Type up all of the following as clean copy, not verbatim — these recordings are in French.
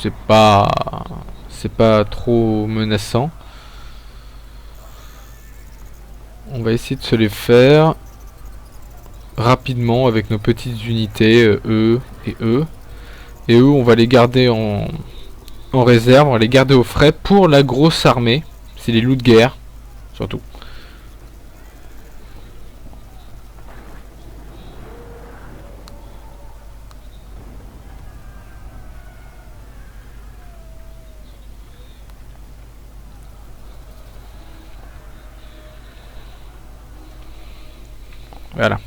c'est pas trop menaçant. On va essayer de se les faire rapidement avec nos petites unités E et E. Et eux, on va les garder en réserve, on va les garder au frais pour la grosse armée. C'est les loups de guerre, surtout. Voilà.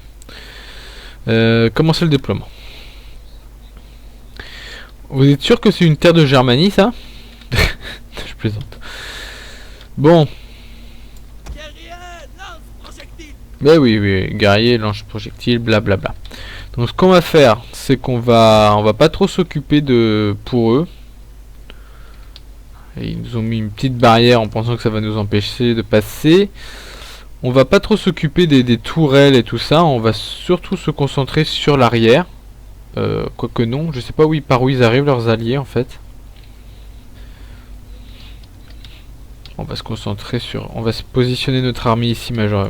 Commencez le déploiement. Vous êtes sûr que c'est une terre de Germanie, ça? Je plaisante. Bon. Mais oui, oui, guerrier, lance projectile, blablabla. Donc ce qu'on va faire, c'est qu'on va pas trop s'occuper de pour eux. Et ils nous ont mis une petite barrière en pensant que ça va nous empêcher de passer. On va pas trop s'occuper des tourelles et tout ça. On va surtout se concentrer sur l'arrière. Quoique non, je sais pas par où ils arrivent leurs alliés en fait. On va se concentrer sur... On va se positionner notre armée ici, major.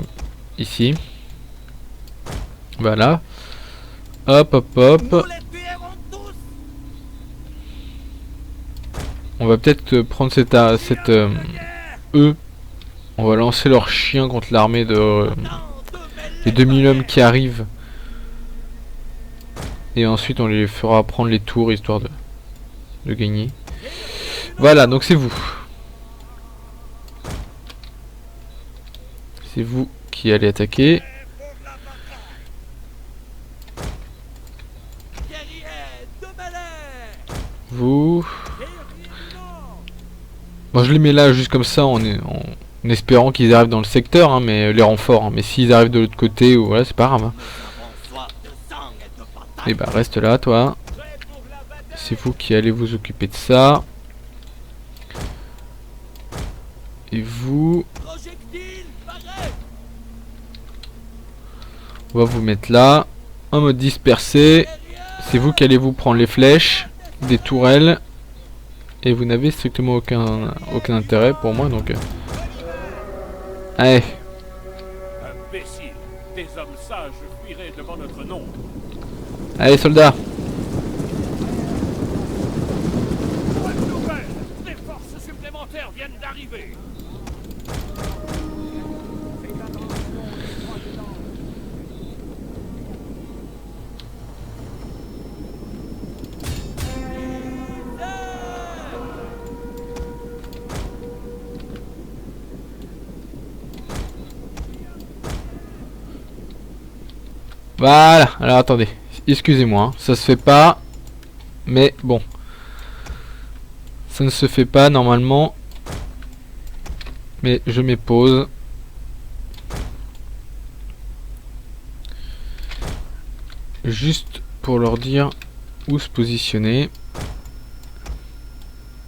Ici. Voilà. Hop, hop, hop. On va peut-être prendre cette E. On va lancer leurs chiens contre l'armée de... les 2000 hommes qui arrivent. Et ensuite on les fera prendre les tours histoire de gagner. Voilà, donc c'est vous. C'est vous qui allez attaquer. Vous. Moi je les mets là juste comme ça en espérant qu'ils arrivent dans le secteur, hein, mais les renforts. Hein, mais s'ils arrivent de l'autre côté, ou voilà, c'est pas grave. Hein. Et bah reste là, toi. C'est vous qui allez vous occuper de ça. Et vous... On va vous mettre là. En mode dispersé. C'est vous qui allez vous prendre les flèches. Des tourelles. Et vous n'avez strictement aucun intérêt pour moi, donc... Allez. Imbécile, des hommes sages fuiraient devant notre nom. Allez, soldats. Bonne nouvelle, des forces supplémentaires viennent d'arriver. Voilà, alors attendez, excusez-moi, hein, ça se fait pas, mais bon, ça ne se fait pas normalement, mais je mets pause. Juste pour leur dire où se positionner,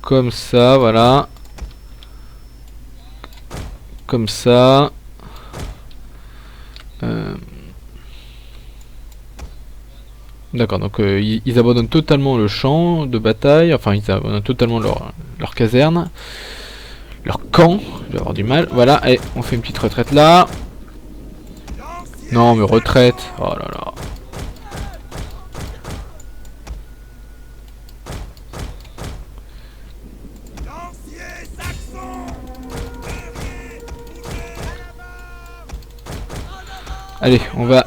comme ça, voilà, comme ça. D'accord, donc ils abandonnent totalement le champ de bataille, enfin ils abandonnent totalement leur caserne, leur camp, je vais avoir du mal, voilà, et on fait une petite retraite là. Non mais retraite, oh là là. Allez, on va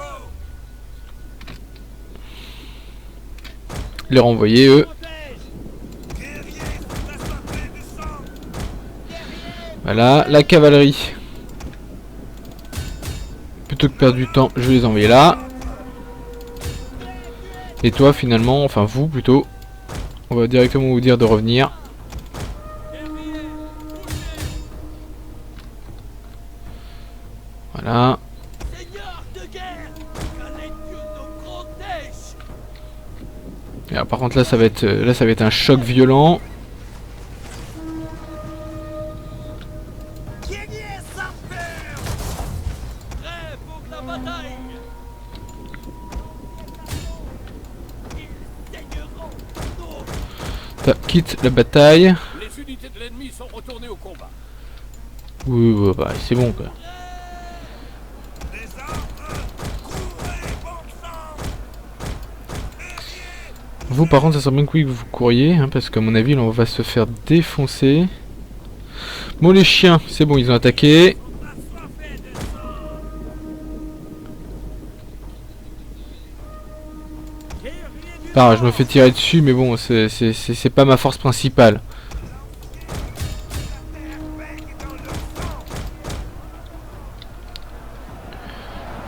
les renvoyer eux. Voilà, la cavalerie. Plutôt que perdre du temps, je vais les envoyer là. Et toi finalement, enfin vous plutôt, on va directement vous dire de revenir. Voilà. Et alors, par contre là ça va être un choc violent. quitte la bataille. Les unités de l'ennemi sont retournées au combat. Oui, bah, c'est bon quoi. Vous par contre ça serait bien que vous couriez hein, parce qu'à mon avis là, on va se faire défoncer. Bon les chiens c'est bon ils ont attaqué. Ah, je me fais tirer dessus mais bon c'est pas ma force principale.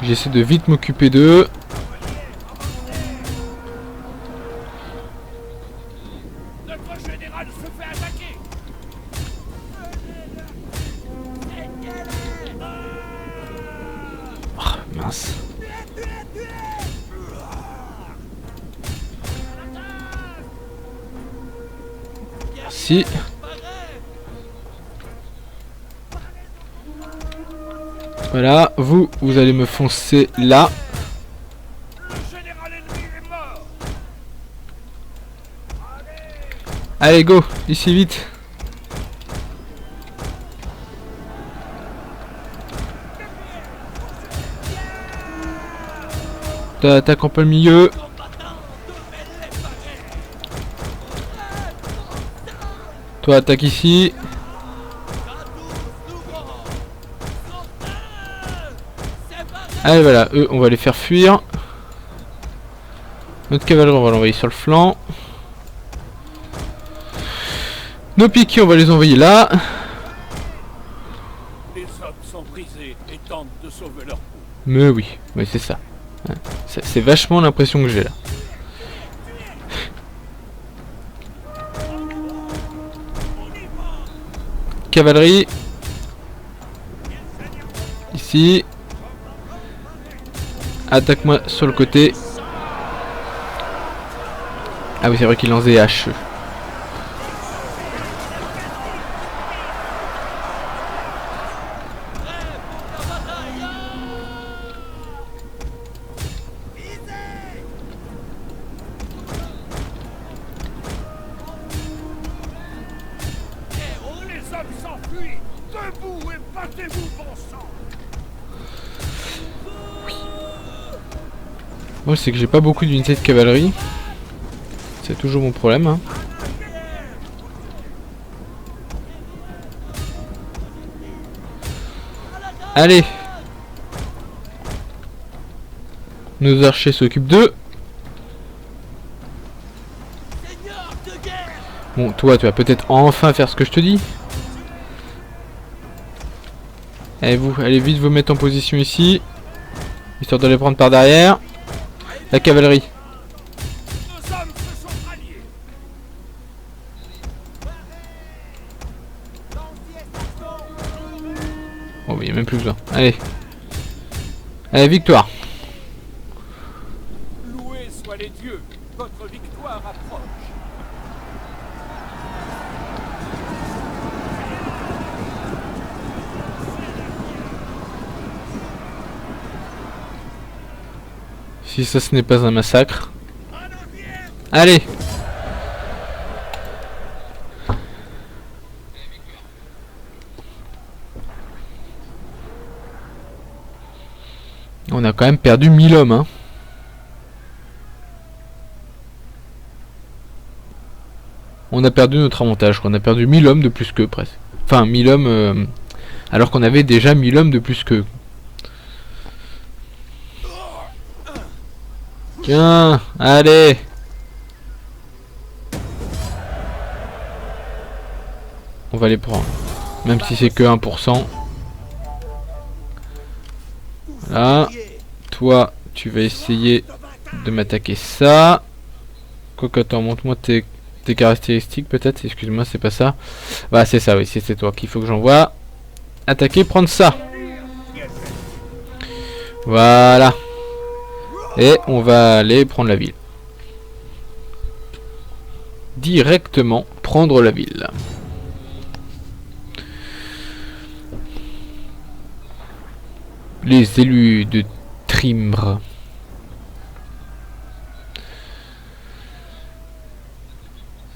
J'essaie de vite m'occuper d'eux. Notre général se fait attaquer. Oh, mince. Merci. Voilà, vous allez me foncer là. Le général ennemi est mort. Allez, go, ici vite. T'attaques en plein milieu. Toi, attaque ici. Allez, voilà, eux, on va les faire fuir. Notre cavalerie, on va l'envoyer sur le flanc. Nos piquets, on va les envoyer là. Les hommes sont brisés et tentent de sauver leur peau. Mais oui, c'est ça. C'est vachement l'impression que j'ai là. Cavalerie. Ici. Attaque-moi sur le côté. Ah oui, c'est vrai qu'il lance des haches. Les hommes s'enfuient. Debout et battez-vous, bon sang. Moi, c'est que j'ai pas beaucoup d'unités de cavalerie. C'est toujours mon problème. Hein. Allez. Nos archers s'occupent d'eux. Bon, toi, tu vas peut-être enfin faire ce que je te dis. Allez, vous, allez vite vous mettre en position ici. Histoire de les prendre par derrière. La cavalerie. Nos hommes se sont ralliés. Oh, il n'y a même plus besoin. Allez. Allez, victoire. Loués soient les dieux. Votre victoire approche. Si ça ce n'est pas un massacre. Allez. On a quand même perdu 1000 hommes hein. On a perdu notre avantage, on a perdu 1000 hommes de plus qu'eux presque. Enfin 1000 hommes alors qu'on avait déjà 1000 hommes de plus qu'eux. Tiens, allez. On va les prendre. Même si c'est que 1%. Voilà. Toi, tu vas essayer de m'attaquer ça. Quoique, attends, montre-moi tes caractéristiques peut-être. Excuse-moi, c'est pas ça. Bah, c'est ça, oui, c'est toi qu'il faut que j'envoie. Attaquer, prendre ça. Voilà. Et on va aller prendre la ville. Directement prendre la ville. Les élus de Trimbre.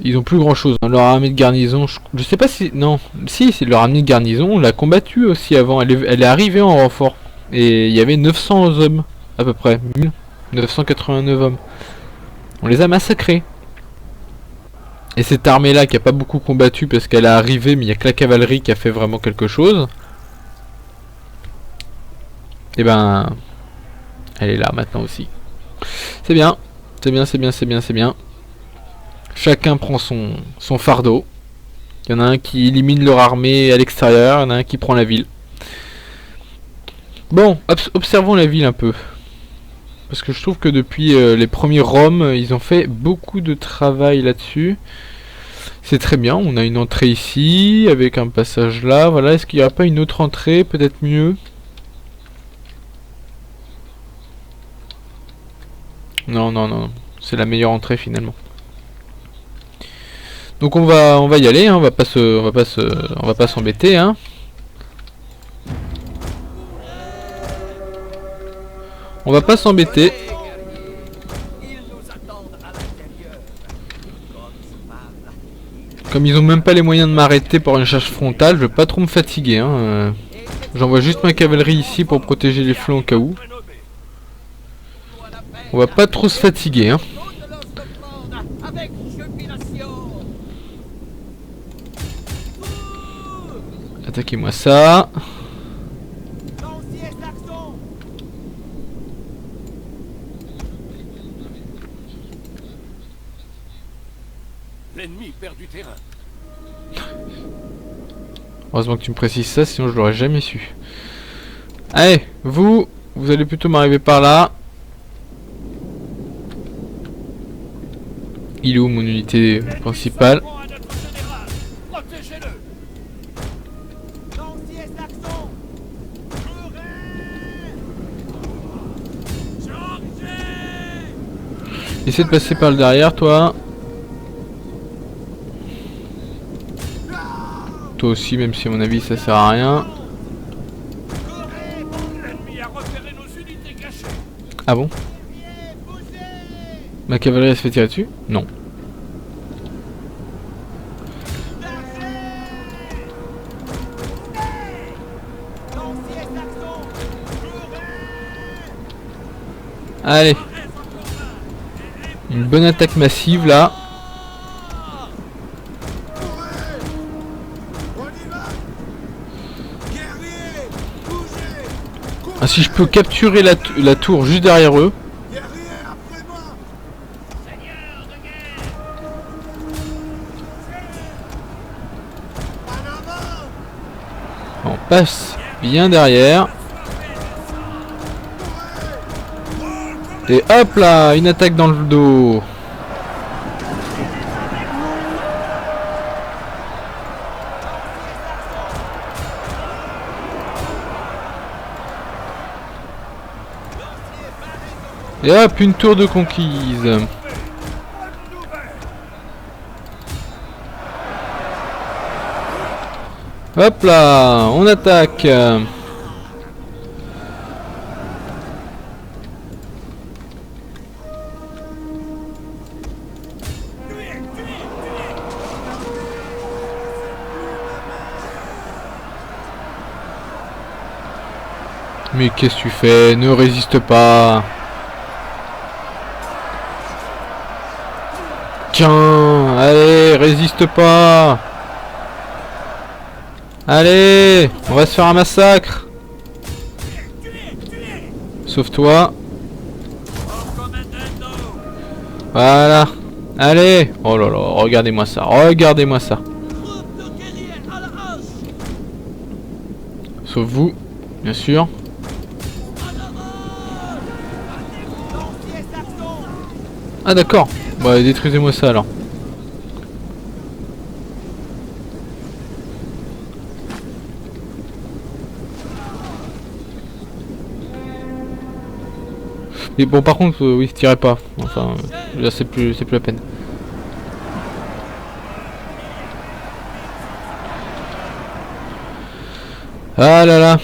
Ils ont plus grand chose. Leur armée de garnison, je sais pas si... Non, si, c'est leur armée de garnison, on l'a combattue aussi avant. Elle est arrivée en renfort. Et il y avait 900 hommes, à peu près. 1989 hommes. On les a massacrés. Et cette armée-là, qui a pas beaucoup combattu parce qu'elle est arrivée, mais il n'y a que la cavalerie qui a fait vraiment quelque chose. Et ben... Elle est là maintenant aussi. C'est bien. C'est bien, c'est bien, c'est bien, c'est bien. Chacun prend son fardeau. Il y en a un qui élimine leur armée à l'extérieur, il y en a un qui prend la ville. Bon, observons la ville un peu. Parce que je trouve que depuis les premiers Roms, ils ont fait beaucoup de travail là-dessus. C'est très bien, on a une entrée ici, avec un passage là, voilà. Est-ce qu'il n'y aura pas une autre entrée, peut-être mieux? Non, non, non, c'est la meilleure entrée finalement. Donc on va y aller, hein. On va pas s'embêter, hein. On va pas s'embêter. Comme ils ont même pas les moyens de m'arrêter pour une charge frontale, je vais pas trop me fatiguer, hein. J'envoie juste ma cavalerie ici pour protéger les flancs au cas où. On va pas trop se fatiguer, hein. Attaquez-moi ça. L'ennemi perd du terrain. Heureusement que tu me précises ça, sinon je l'aurais jamais su. Allez, vous allez plutôt m'arriver par là. Il est où mon unité principale? Essaie de passer par le derrière, toi. Toi aussi, même si à mon avis ça sert à rien. Ah bon? Ma cavalerie elle se fait tirer dessus? Non. Allez. Une bonne attaque massive là. Ah, si je peux capturer la tour juste derrière eux. On passe bien derrière. Et hop là, une attaque dans le dos. Et hop, une tour de conquise. Hop là, on attaque. Mais qu'est-ce que tu fais? Ne résiste pas. Tiens, allez, résiste pas. Allez, on va se faire un massacre. Sauve-toi. Voilà. Allez. Oh là là, regardez-moi ça. Regardez-moi ça. Sauve-vous, bien sûr. Ah d'accord. Bah détruisez-moi ça alors. Et bon par contre oui tirez pas. Enfin là c'est plus la peine. Ah là là.